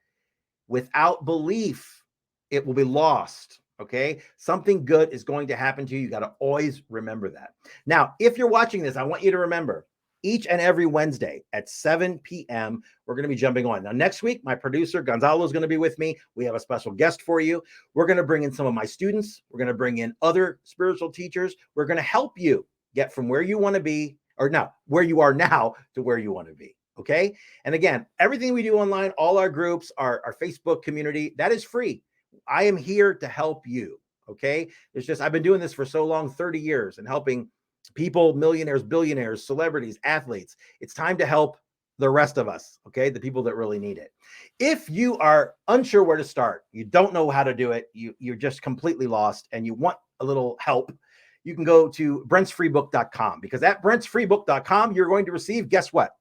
A: Without belief, it will be lost. Okay. Something good is going to happen to you. You got to always remember that. Now, if you're watching this, I want you to remember each and every Wednesday at 7 p.m., we're going to be jumping on. Now, next week, my producer, Gonzalo, is going to be with me. We have a special guest for you. We're going to bring in some of my students. We're going to bring in other spiritual teachers. We're going to help you get from where you want to be, or now, where you are now, to where you want to be. Okay. And again, everything we do online, all our groups, our Facebook community, that is free. I am here to help you. Okay. It's just, I've been doing this for so long, 30 years, and helping people, millionaires, billionaires, celebrities, athletes. It's time to help the rest of us. Okay. The people that really need it. If you are unsure where to start, you don't know how to do it, you're just completely lost, and you want a little help, you can go to brentsfreebook.com, because at brentsfreebook.com, you're going to receive, guess what?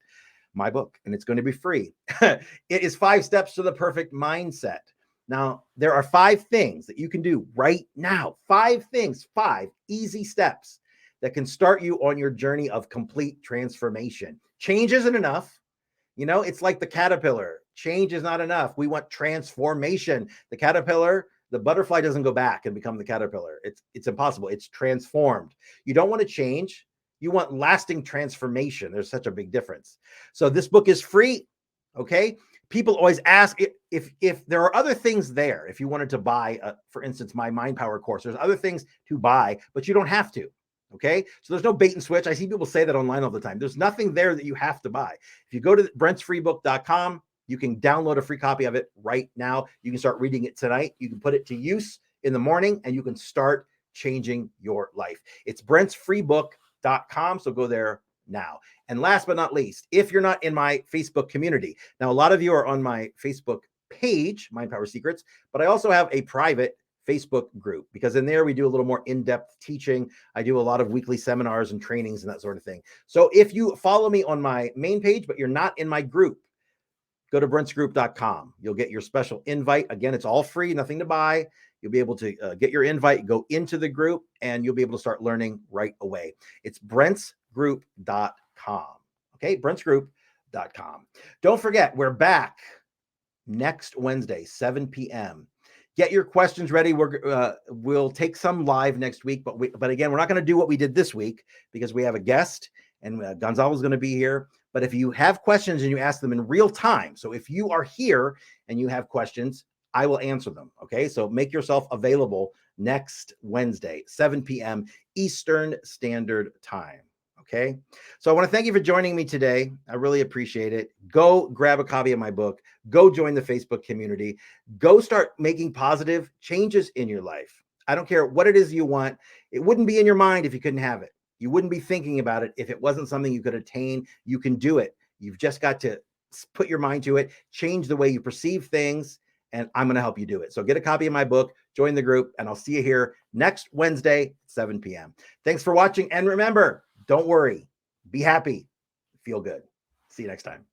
A: My book, and it's going to be free. It is 5 steps to the perfect mindset. Now, there are 5 things that you can do right now. 5 things, 5 easy steps that can start you on your journey of complete transformation. Change isn't enough. You know, it's like the caterpillar. Change is not enough. We want transformation. The caterpillar, the butterfly doesn't go back and become the caterpillar. It's impossible. It's transformed. You don't want to change. You want lasting transformation. There's such a big difference. So this book is free. Okay. People always ask if there are other things there. If you wanted to buy, for instance, my Mind Power course, there's other things to buy, but you don't have to. Okay. So there's no bait and switch. I see people say that online all the time. There's nothing there that you have to buy. If you go to brentsfreebook.com, you can download a free copy of it right now. You can start reading it tonight. You can put it to use in the morning, and you can start changing your life. It's brentsfreebook.com. So go there now. And last but not least, if you're not in my Facebook community, now a lot of you are on my Facebook page, Mind Power Secrets, but I also have a private Facebook group, because in there we do a little more in-depth teaching. I do a lot of weekly seminars and trainings and that sort of thing. So if you follow me on my main page, but you're not in my group, go to brentsgroup.com. You'll get your special invite. Again, it's all free, nothing to buy. You'll be able to get your invite, go into the group, and you'll be able to start learning right away. It's brentsgroup.com. Okay, brentsgroup.com. Don't forget, we're back next Wednesday, 7 p.m. Get your questions ready. We'll take some live next week, but again, we're not going to do what we did this week, because we have a guest, and Gonzalo is going to be here. But if you have questions and you ask them in real time, so if you are here and you have questions, I will answer them. Okay, so make yourself available next Wednesday, 7 p.m. Eastern Standard Time. Okay, so I want to thank you for joining me today. I really appreciate it. Go grab a copy of my book. Go join the Facebook community. Go start making positive changes in your life. I don't care what it is you want. It wouldn't be in your mind if you couldn't have it. You wouldn't be thinking about it if it wasn't something you could attain. You can do it. You've just got to put your mind to it, change the way you perceive things, and I'm going to help you do it. So get a copy of my book, join the group, and I'll see you here next Wednesday, 7 p.m. Thanks for watching. And remember, don't worry, be happy, feel good. See you next time.